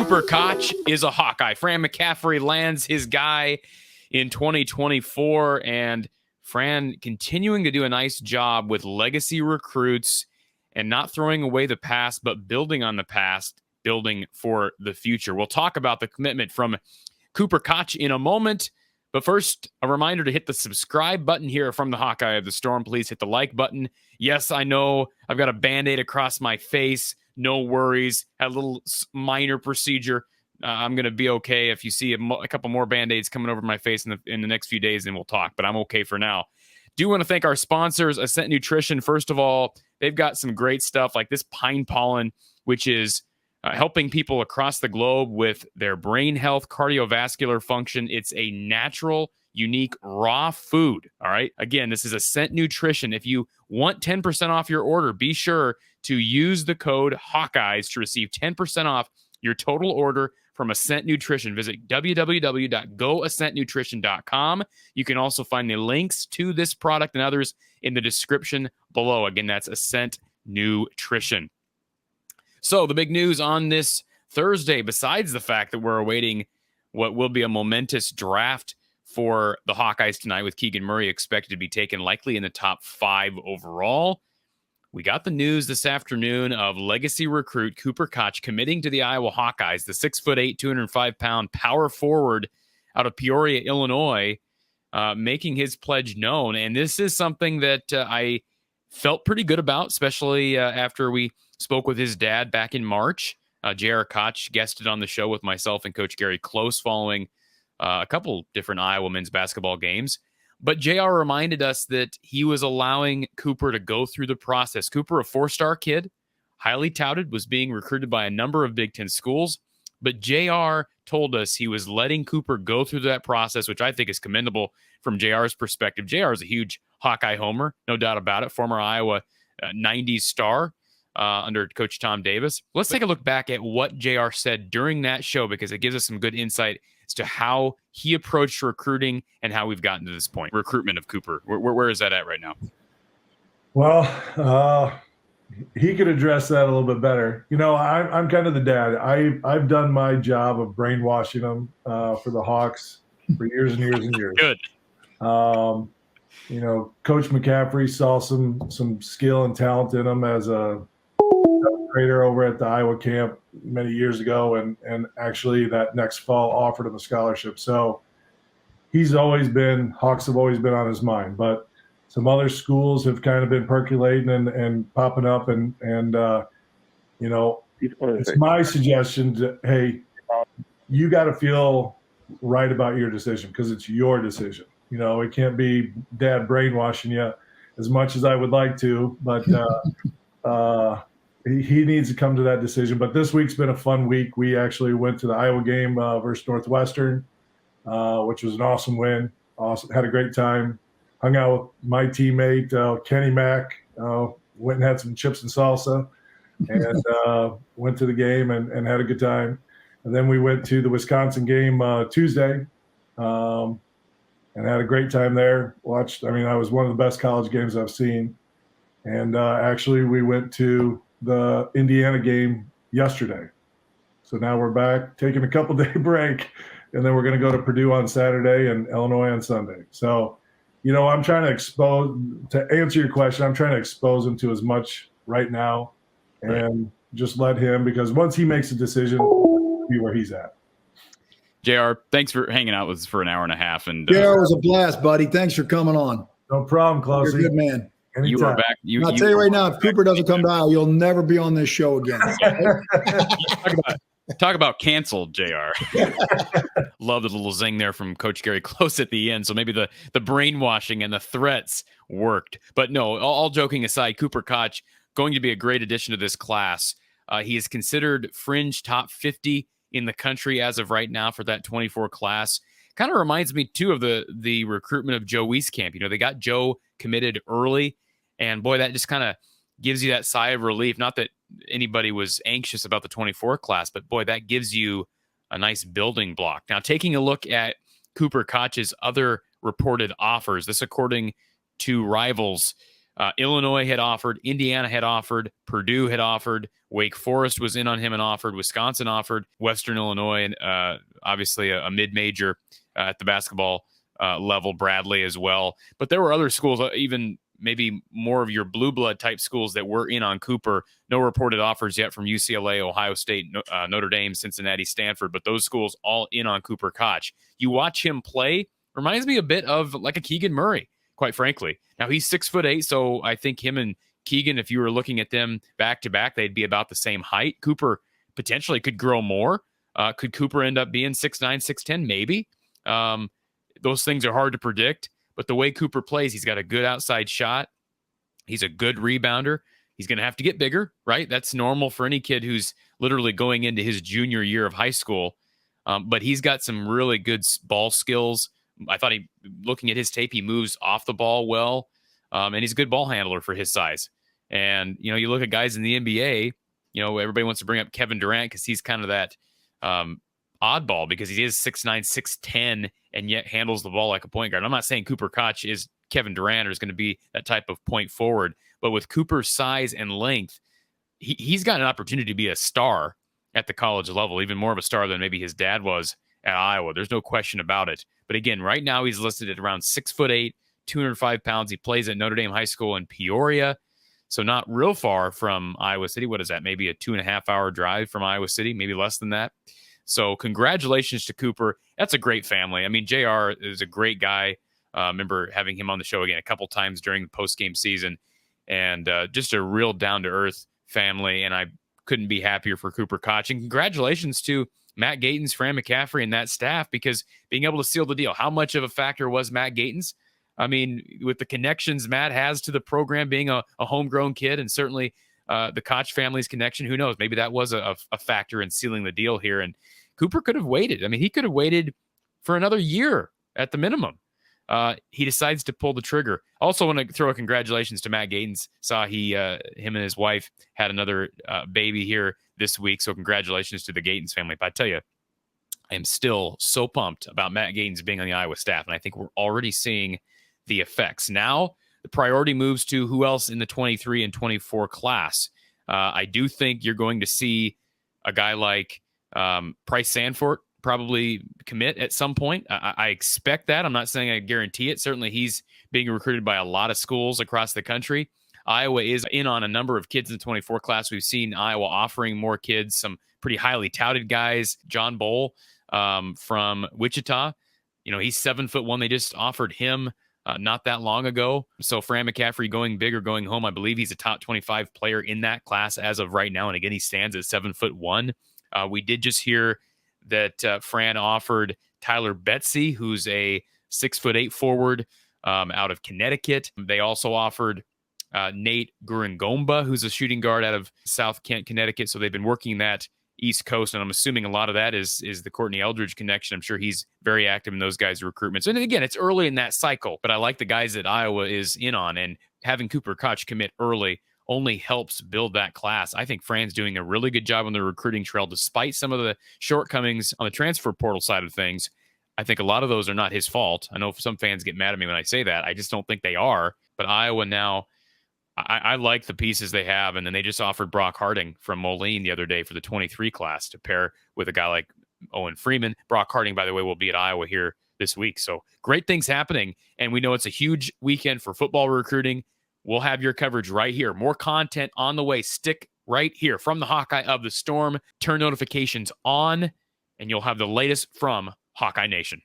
Cooper Koch is a Hawkeye. Fran McCaffrey lands his guy in 2024, and Fran continuing to do a nice job with legacy recruits and not throwing away the past, but building on the past, building for the future. We'll talk about the commitment from Cooper Koch in a moment. But first, a reminder to hit the subscribe button here from the Hawkeye of the Storm. Please hit the like button. Yes, I know I've got a Band-Aid across my face. No worries. Had a little minor procedure. I'm going to be okay. If you see a couple more Band-Aids coming over my face in the next few days, then we'll talk. But I'm okay for now. Do want to thank our sponsors, Ascent Nutrition. First of all, they've got some great stuff like this pine pollen, which is helping people across the globe with their brain health, cardiovascular function. It's a natural, unique, raw food. All right. Again, this is Ascent Nutrition. If you want 10% off your order, be sure to use the code Hawkeyes to receive 10% off your total order from Ascent Nutrition. Visit www.goascentnutrition.com. You can also find the links to this product and others in the description below. Again, that's Ascent Nutrition. So the big news on this Thursday, besides the fact that we're awaiting what will be a momentous draft for the Hawkeyes tonight with Keegan Murray expected to be taken likely in the top 5 overall, we got the news this afternoon of legacy recruit Cooper Koch committing to the Iowa Hawkeyes, the 6'8", 205-pound power forward out of Peoria, Illinois, making his pledge known. And this is something that I felt pretty good about, especially after we spoke with his dad back in March. J.R. Koch guested on the show with myself and Coach Gary Close following a couple different Iowa men's basketball games. But J.R. reminded us that he was allowing Cooper to go through the process. Cooper, a 4-star kid, highly touted, was being recruited by a number of Big Ten schools. But J.R. told us he was letting Cooper go through that process, which I think is commendable from J.R.'s perspective. J.R. is a huge Hawkeye homer, no doubt about it, former Iowa 90s star under Coach Tom Davis. Let's take a look back at what J.R. said during that show, because it gives us some good insight as to how he approached recruiting and how we've gotten to this point. Recruitment of Cooper. Where is that at right now? Well, he could address that a little bit better. You know, I'm kind of the dad. I've done my job of brainwashing him for the Hawks for years and years and years. Good. You know, Coach McCaffrey saw some skill and talent in him as a trader over at the Iowa camp many years ago, and actually that next fall offered him a scholarship. So Hawks have always been on his mind, but some other schools have kind of been percolating and popping up, and you know, it's my suggestion to, hey, you got to feel right about your decision because it's your decision. You know, it can't be dad brainwashing you as much as I would like to, but he needs to come to that decision. But this week's been a fun week. We actually went to the Iowa game versus Northwestern, which was an awesome win. Had a great time. Hung out with my teammate, Kenny Mack. Went and had some chips and salsa and went to the game and had a good time. And then we went to the Wisconsin game Tuesday and had a great time there. That was one of the best college games I've seen. And actually, we went to the Indiana game yesterday. So now we're back, taking a couple-day break, and then we're going to go to Purdue on Saturday and Illinois on Sunday. So, you know, I'm trying to answer your question, I'm trying to expose him to as much right now and just let him, because once he makes a decision, we'll be where he's at. JR, thanks for hanging out with us for an hour and a half. And JR, was a blast, buddy. Thanks for coming on. No problem, Klaus. You're a good man. Anytime. You are back. I'll tell you right now, if Cooper doesn't come to Iowa, you'll never be on this show again. Talk about canceled, JR. Love the little zing there from Coach Gary Close at the end. So maybe the brainwashing and the threats worked. But no, all joking aside, Cooper Koch going to be a great addition to this class. He is considered fringe top 50 in the country as of right now for that 24 class. Kind of reminds me, too, of the recruitment of Joe Wieskamp. You know, they got Joe committed early, and boy, that just kind of gives you that sigh of relief. Not that anybody was anxious about the 24 class, but boy, that gives you a nice building block. Now, taking a look at Cooper Koch's other reported offers, this according to Rivals, Illinois had offered, Indiana had offered, Purdue had offered, Wake Forest was in on him and offered, Wisconsin offered, Western Illinois, and obviously a mid-major at the basketball level, Bradley as well. But there were other schools, even maybe more of your blue blood type schools that were in on Cooper. No reported offers yet from UCLA, Ohio State, Notre Dame, Cincinnati, Stanford, but those schools all in on Cooper Koch. You watch him play, reminds me a bit of like a Keegan Murray, quite frankly. Now he's 6'8", so I think him and Keegan, if you were looking at them back to back, they'd be about the same height. Cooper potentially could grow more. Could Cooper end up being 6'9", 6'10"? Maybe. Those things are hard to predict, but the way Cooper plays, he's got a good outside shot. He's a good rebounder. He's going to have to get bigger, right? That's normal for any kid who's literally going into his junior year of high school. But he's got some really good ball skills. I thought looking at his tape, he moves off the ball well, and he's a good ball handler for his size. And, you look at guys in the NBA, everybody wants to bring up Kevin Durant because he's kind of that oddball because he is 6'9", 6'10", and yet handles the ball like a point guard. I'm not saying Cooper Koch is Kevin Durant or is going to be that type of point forward, but with Cooper's size and length, he's got an opportunity to be a star at the college level, even more of a star than maybe his dad was at Iowa. There's no question about it. But again, right now he's listed at around 6'8", 205 pounds. He plays at Notre Dame High School in Peoria, so not real far from Iowa City. What is that? Maybe a 2.5-hour drive from Iowa City, maybe less than that. So congratulations to Cooper. That's a great family. I mean, JR is a great guy. I remember having him on the show again a couple times during the post-game season, and just a real down-to-earth family, and I couldn't be happier for Cooper Koch. And congratulations to Matt Gatens, Fran McCaffrey, and that staff, because being able to seal the deal, how much of a factor was Matt Gatens? I mean, with the connections Matt has to the program, being a homegrown kid, and certainly the Koch family's connection, who knows? Maybe that was a factor in sealing the deal here. And Cooper could have waited. I mean, he could have waited for another year at the minimum. He decides to pull the trigger. Also want to throw a congratulations to Matt Gatens. Saw him and his wife had another baby here this week. So congratulations to the Gatens family. But I tell you, I am still so pumped about Matt Gatens being on the Iowa staff. And I think we're already seeing the effects. Now the priority moves to who else in the 23 and 24 class. I do think you're going to see a guy like Price Sanford probably commit at some point. I expect that. I'm not saying I guarantee it. Certainly he's being recruited by a lot of schools across the country. Iowa is in on a number of kids in the 24 class. We've seen Iowa offering more kids, some pretty highly touted guys. John Bowl from Wichita, he's 7'1". They just offered him not that long ago. So Fran McCaffrey going big or going home, I believe he's a top 25 player in that class as of right now. And again, he stands at 7'1". We did just hear that Fran offered Tyler Betsy, who's a 6'8" forward out of Connecticut. They also offered Nate Gurungomba, who's a shooting guard out of South Kent, Connecticut. So they've been working that East Coast, and I'm assuming a lot of that is the Courtney Eldridge connection. I'm sure he's very active in those guys' recruitments. And again, it's early in that cycle, but I like the guys that Iowa is in on, and having Cooper Koch commit early only helps build that class. I think Fran's doing a really good job on the recruiting trail, despite some of the shortcomings on the transfer portal side of things. I think a lot of those are not his fault. I know some fans get mad at me when I say that. I just don't think they are. But Iowa now, I like the pieces they have. And then they just offered Brock Harding from Moline the other day for the 23 class to pair with a guy like Owen Freeman. Brock Harding, by the way, will be at Iowa here this week. So great things happening. And we know it's a huge weekend for football recruiting. We'll have your coverage right here. More content on the way. Stick right here from the Hawkeye of the Storm. Turn notifications on, and you'll have the latest from Hawkeye Nation.